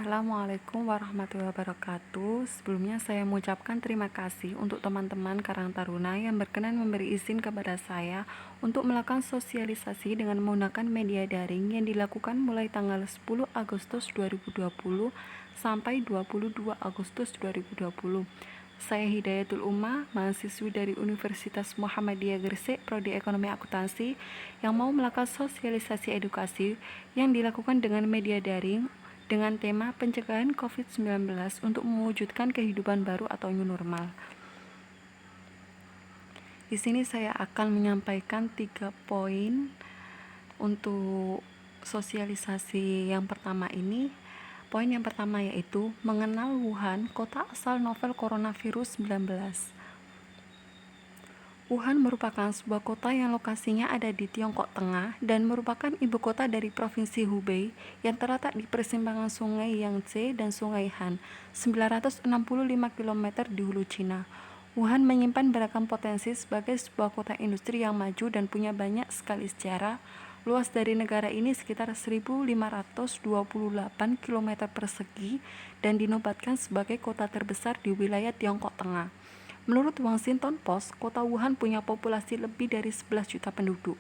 Assalamualaikum warahmatullahi wabarakatuh. Sebelumnya saya mengucapkan terima kasih untuk teman-teman Karang Taruna yang berkenan memberi izin kepada saya untuk melakukan sosialisasi dengan menggunakan media daring yang dilakukan mulai tanggal 10 Agustus 2020 sampai 22 Agustus 2020. Saya Hidayatul Umma, mahasiswi dari Universitas Muhammadiyah Gresik, Prodi Ekonomi Akuntansi, yang mau melakukan sosialisasi edukasi yang dilakukan dengan media daring dengan tema pencegahan COVID-19 untuk mewujudkan kehidupan baru atau new normal. Di sini saya akan menyampaikan 3 poin untuk sosialisasi yang pertama ini. Poin yang pertama yaitu mengenal Wuhan, kota asal novel coronavirus 19. Wuhan merupakan sebuah kota yang lokasinya ada di Tiongkok Tengah dan merupakan ibu kota dari Provinsi Hubei yang terletak di persimpangan Sungai Yangtze dan Sungai Han, 965 km di hulu Cina. Wuhan menyimpan beragam potensi sebagai sebuah kota industri yang maju dan punya banyak sekali sejarah. Luas dari negara ini sekitar 1.528 km persegi dan dinobatkan sebagai kota terbesar di wilayah Tiongkok Tengah. Menurut Washington Post, kota Wuhan punya populasi lebih dari 11 juta penduduk.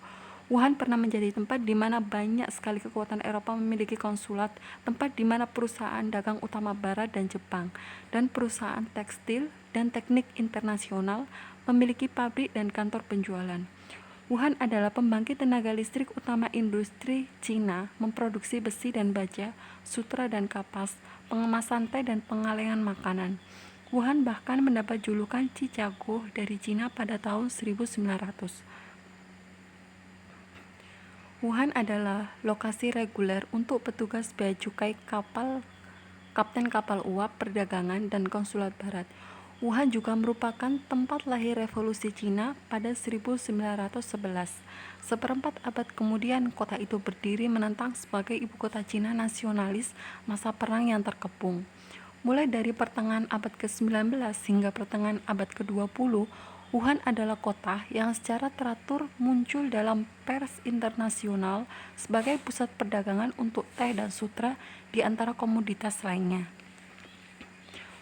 Wuhan pernah menjadi tempat di mana banyak sekali kekuatan Eropa memiliki konsulat, tempat di mana perusahaan dagang utama Barat dan Jepang, dan perusahaan tekstil dan teknik internasional memiliki pabrik dan kantor penjualan. Wuhan adalah pembangkit tenaga listrik utama industri Cina, memproduksi besi dan baja, sutra dan kapas, pengemasan teh dan pengalehan makanan. Wuhan bahkan mendapat julukan Chicago dari Cina pada tahun 1900. Wuhan adalah lokasi reguler untuk petugas bea cukai kapten kapal uap perdagangan dan konsulat barat. Wuhan juga merupakan tempat lahir revolusi Cina pada 1911. Seperempat abad kemudian, kota itu berdiri menentang sebagai ibu kota Cina nasionalis masa perang yang terkepung. Mulai dari pertengahan abad ke-19 hingga pertengahan abad ke-20, Wuhan adalah kota yang secara teratur muncul dalam pers internasional sebagai pusat perdagangan untuk teh dan sutra di antara komoditas lainnya.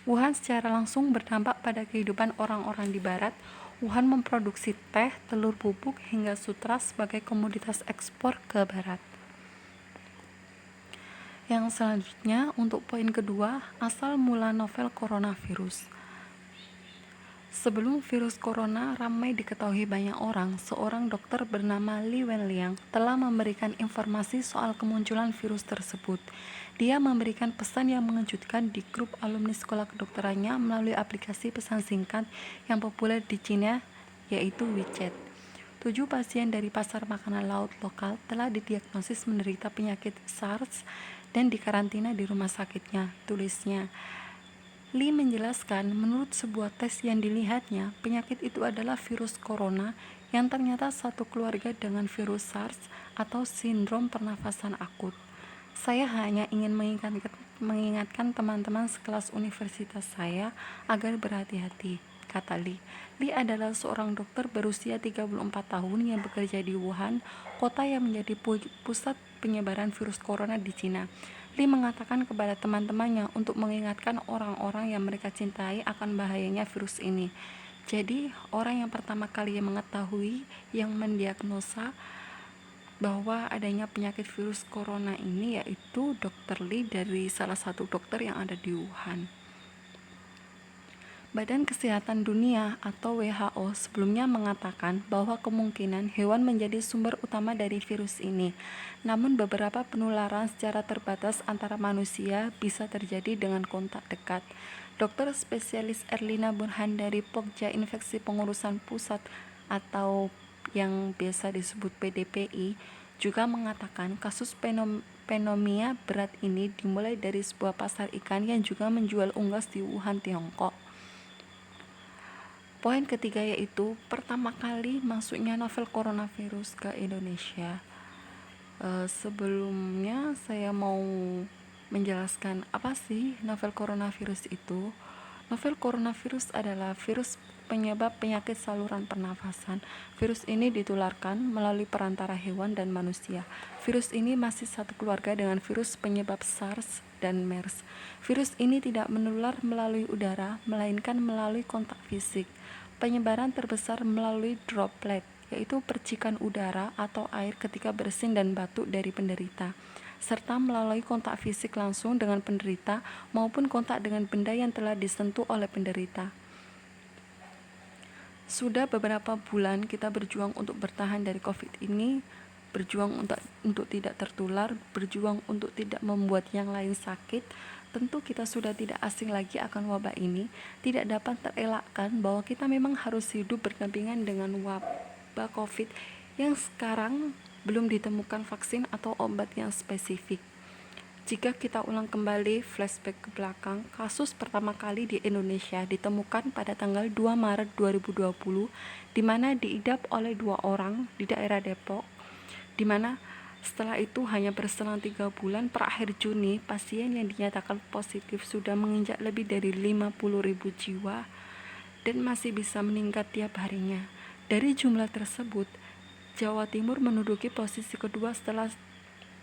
Wuhan secara langsung berdampak pada kehidupan orang-orang di barat. Wuhan memproduksi teh, telur bubuk, hingga sutra sebagai komoditas ekspor ke barat. Yang selanjutnya, untuk poin kedua, asal mula novel coronavirus. Sebelum virus corona ramai diketahui banyak orang, seorang dokter bernama Li Wenliang telah memberikan informasi soal kemunculan virus tersebut. Dia memberikan pesan yang mengejutkan di grup alumni sekolah kedokterannya melalui aplikasi pesan singkat yang populer di Cina, yaitu WeChat. 7 pasien dari pasar makanan laut lokal telah didiagnosis menderita penyakit SARS dan dikarantina di rumah sakitnya, tulisnya. Li menjelaskan, menurut sebuah tes yang dilihatnya, penyakit itu adalah virus corona yang ternyata satu keluarga dengan virus SARS atau sindrom pernafasan akut. Saya hanya ingin mengingatkan teman-teman sekelas universitas saya agar berhati-hati, kata Li. Li adalah seorang dokter berusia 34 tahun yang bekerja di Wuhan, kota yang menjadi pusat penyebaran virus corona di Cina. Li mengatakan kepada teman-temannya untuk mengingatkan orang-orang yang mereka cintai akan bahayanya virus ini. Jadi, orang yang pertama kali yang mengetahui, yang mendiagnosa bahwa adanya penyakit virus corona ini yaitu Dr. Li dari salah satu dokter yang ada di Wuhan. Badan Kesehatan Dunia atau WHO sebelumnya mengatakan bahwa kemungkinan hewan menjadi sumber utama dari virus ini. Namun beberapa penularan secara terbatas antara manusia bisa terjadi dengan kontak dekat. Dokter spesialis Erlina Burhan dari Pokja Infeksi Pengurusan Pusat atau yang biasa disebut PDPI juga mengatakan kasus pneumonia berat ini dimulai dari sebuah pasar ikan yang juga menjual unggas di Wuhan, Tiongkok. Poin ketiga yaitu pertama kali masuknya novel coronavirus ke Indonesia. Sebelumnya saya mau menjelaskan apa sih novel coronavirus itu. Novel coronavirus adalah virus penyebab penyakit saluran pernafasan. Virus ini ditularkan melalui perantara hewan dan manusia. Virus ini masih satu keluarga dengan virus penyebab SARS dan MERS. Virus ini tidak menular melalui udara, melainkan melalui kontak fisik. Penyebaran terbesar melalui droplet, yaitu percikan udara atau air ketika bersin dan batuk dari penderita, serta melalui kontak fisik langsung dengan penderita maupun kontak dengan benda yang telah disentuh oleh penderita. Sudah beberapa bulan kita berjuang untuk bertahan dari COVID ini, berjuang untuk tidak tertular, berjuang untuk tidak membuat yang lain sakit. Tentu kita sudah tidak asing lagi akan wabah ini. Tidak dapat terelakkan bahwa kita memang harus hidup berdampingan dengan wabah COVID yang sekarang belum ditemukan vaksin atau obat yang spesifik. Jika kita ulang kembali flashback ke belakang, kasus pertama kali di Indonesia ditemukan pada tanggal 2 Maret 2020, di mana diidap oleh 2 orang di daerah Depok, di mana setelah itu hanya berselang 3 bulan per akhir Juni, pasien yang dinyatakan positif sudah menginjak lebih dari 50.000 jiwa dan masih bisa meningkat tiap harinya. Dari jumlah tersebut, Jawa Timur menduduki posisi kedua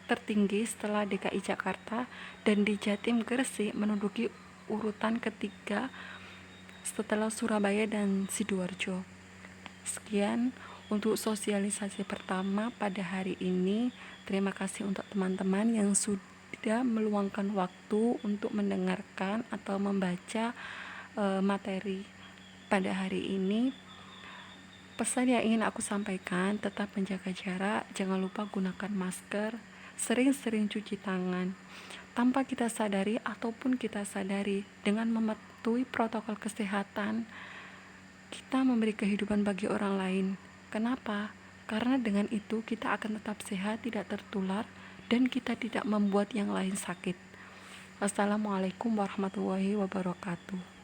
tertinggi setelah DKI Jakarta, dan di Jatim Gresik menduduki urutan ketiga setelah Surabaya dan Sidoarjo. Sekian untuk sosialisasi pertama pada hari ini. Terima kasih untuk teman-teman yang sudah meluangkan waktu untuk mendengarkan atau membaca materi pada hari ini. Pesan yang ingin aku sampaikan, tetap menjaga jarak, jangan lupa gunakan masker, sering-sering cuci tangan. Tanpa kita sadari ataupun kita sadari, dengan mematuhi protokol kesehatan, kita memberi kehidupan bagi orang lain. Kenapa? Karena dengan itu kita akan tetap sehat, tidak tertular, dan kita tidak membuat yang lain sakit. Wassalamualaikum warahmatullahi wabarakatuh.